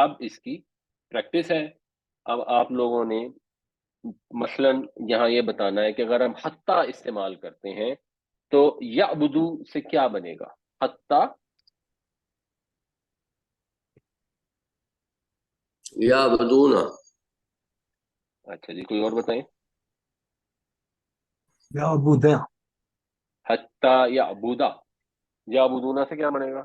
اب اس کی پریکٹس ہے. اب آپ لوگوں نے مثلاً یہاں یہ بتانا ہے کہ اگر ہم حتیٰ استعمال کرتے ہیں تو یعبدو سے کیا بنے گا؟ حتیٰ یعبدون. اچھا جی، کوئی اور بتائیں. یعبدہ. حتیٰ یعبدا، یعبدون سے کیا بنے گا؟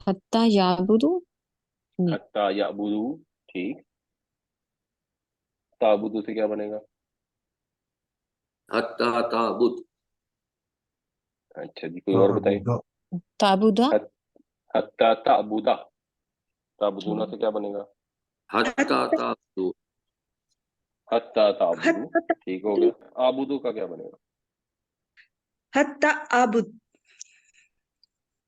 حتیٰ یعبدو. حتیٰ یعبدو، ٹھیک. تعبدو سے کیا بنے گا؟ حتی تعبد. اچھا جی، کوئی اور بتائیں. تعبدہ. حتیٰ تعبدا، تعبدون سے کیا بنے گا؟ حتی تعبدو. حتیٰ تعبدو، ٹھیک ہو گیا. آبدو کا کیا بنے گا؟ حتی عبد.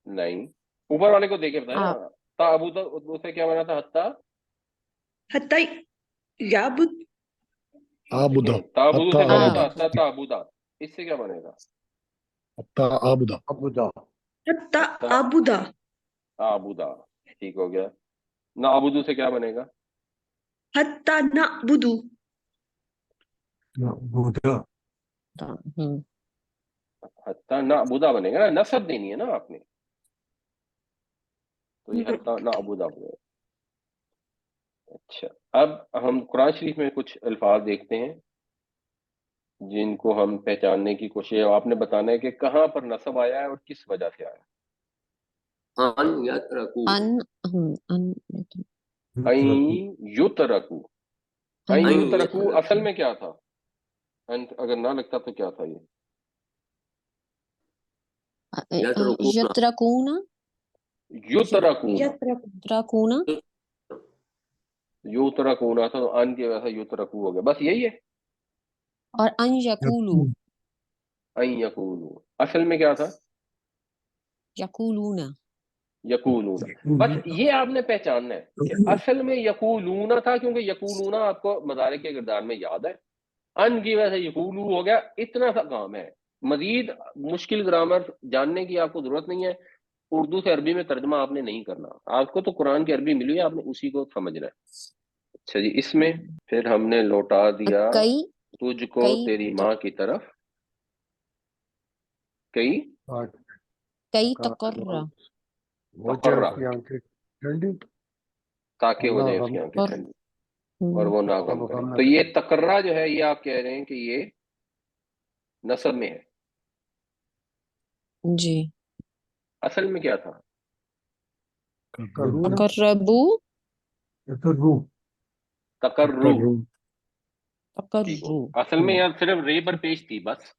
نہیں، اوپر والے کو دیکھ کے بتائیں نا. تعبدو سے کیا بنا تھا؟ حتیٰ حتی یعبد. عابدہ. تعبدو سے بنا تھا عابد. حتیٰ تعبدا. اس سے کیا بنے گا؟ حتی عابدہ. حتی عبدہ. آبدا، ٹھیک ہو گیا. نعبدو سے کیا بنے گا؟ حتی نعبد. یعبدہ. حتیٰ نعبدا بنے گا نا، نصب دینی ہے نا آپ نے، تو یہ حتیٰ نعبدا بنے گا. اچھا، اب ہم قرآن شریف میں کچھ الفاظ دیکھتے ہیں جن کو ہم پہچاننے کی کوشش ہے. آپ نے بتانا ہے کہ کہاں پر نصب آیا ہے اور کس وجہ سے آیا. ان یترکو. این یترکو، این یترکو اصل میں کیا تھا؟ ان اگر نہ لگتا تو کیا تھا یہ؟ یترکون. یترکون، یترکون. یترکون تھا تو ان کی وجہ سے یترکو ہو گیا. بس یہی ہے. اور ان یقولو. این یقولو اصل میں کیا تھا؟ یقولون. یقولون. بس یہ آپ نے پہچاننا ہے کہ اصل میں یقولون تھا، کیونکہ یقولون آپ کو مضارع کے کردار میں یاد ہے. ان کی وجہ سے یقولو ہو گیا. اتنا سا کام ہے. مزید مشکل گرامر جاننے کی آپ کو ضرورت نہیں ہے. اردو سے عربی میں ترجمہ آپ نے نہیں کرنا. آپ کو تو قرآن کی عربی ملی ہے، آپ نے اسی کو سمجھنا ہے. اچھا جی، اس میں پھر ہم نے لوٹا دیا کئی تجھ کو تیری ماں کی طرف. کئی کئی تقرر. تقرر، تاکہ ہو جائے اس کی آنکھیں ٹھنڈی اور وہ نہ غم کرے. تو یہ تقرر جو ہے، یہ آپ کہہ رہے ہیں کہ یہ نصب میں ہے. جی. اصل میں کیا تھا؟ تقربو. تقرر. تقرر. اصل میں یار صرف رے پر پیش تھی، بس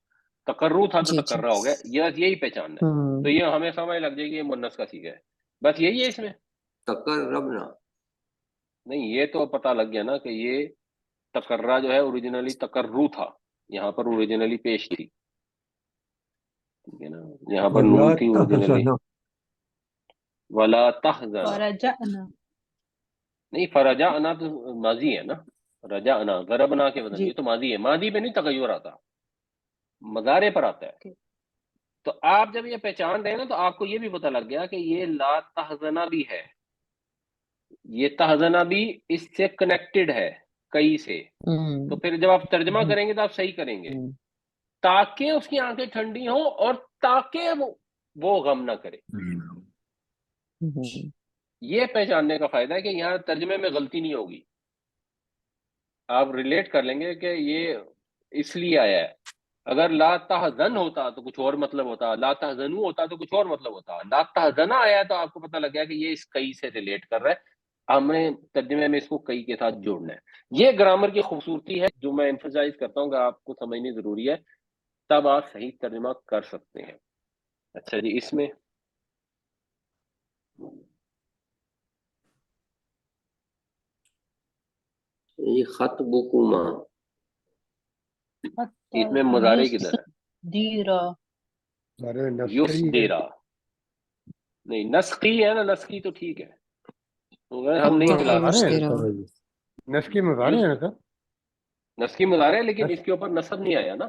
تقرر تھا تو جی تقرر ہو گیا. یہی پہچاننا ہے. تو یہ ہمیں سمجھ لگ جائے گی یہ مؤنث کا صیغہ ہے. بس یہی ہے اس میں. تقربنا. نہیں، یہ تو پتہ لگ گیا نا کہ یہ تقرر جو ہے اوریجنلی تقرر تھا، یہاں پر اوریجنلی پیش تھی. ٹھیک ہے نا، یہاں پر نون تھی اوریجنلی. ولا تحزن. فرجعنا. نہیں، فرجعنا تو ماضی ہے نا. رجعنا ضربنا کے وزن، یہ تو ماضی ہے. ماضی پہ نہیں تغیر آتا، مضارع پر آتا ہے. تو آپ جب یہ پہچان رہے ہیں نا تو آپ کو یہ بھی پتہ لگ گیا کہ یہ لا تحزنا بھی ہے. یہ تحزنا بھی اس سے کنیکٹڈ ہے کئی سے. تو پھر جب آپ ترجمہ کریں گے تو آپ صحیح کریں گے. تاکہ اس کی آنکھیں ٹھنڈی ہوں اور تاکہ وہ غم نہ کرے. یہ پہچاننے کا فائدہ ہے کہ یہاں ترجمے میں غلطی نہیں ہوگی. آپ ریلیٹ کر لیں گے کہ یہ اس لیے آیا ہے. اگر لا تحزن ہوتا تو کچھ اور مطلب ہوتا، لا تحزنو ہوتا تو کچھ اور مطلب ہوتا. لا تحزنا آیا تو آپ کو پتہ لگ گیا کہ یہ اس کئی سے ریلیٹ کر رہا ہے. ہم نے ترجمے میں اس کو کئی کے ساتھ جوڑنا ہے. یہ گرامر کی خوبصورتی ہے جو میں ایمفسائز کرتا ہوں کہ آپ کو سمجھنی ضروری ہے، تب آپ صحیح ترجمہ کر سکتے ہیں. اچھا جی، اس میں یہ خطبکما. اس میں مضارع کدھر ہے؟ دیرا. یسدیرا. نہیں، نسخی ہے نا، نسخی تو ٹھیک ہے، ہم نہیں خلاف. نسخی مضارع ہے نا، نسخی مضارع ہے لیکن اس کے اوپر نصب نہیں آیا نا.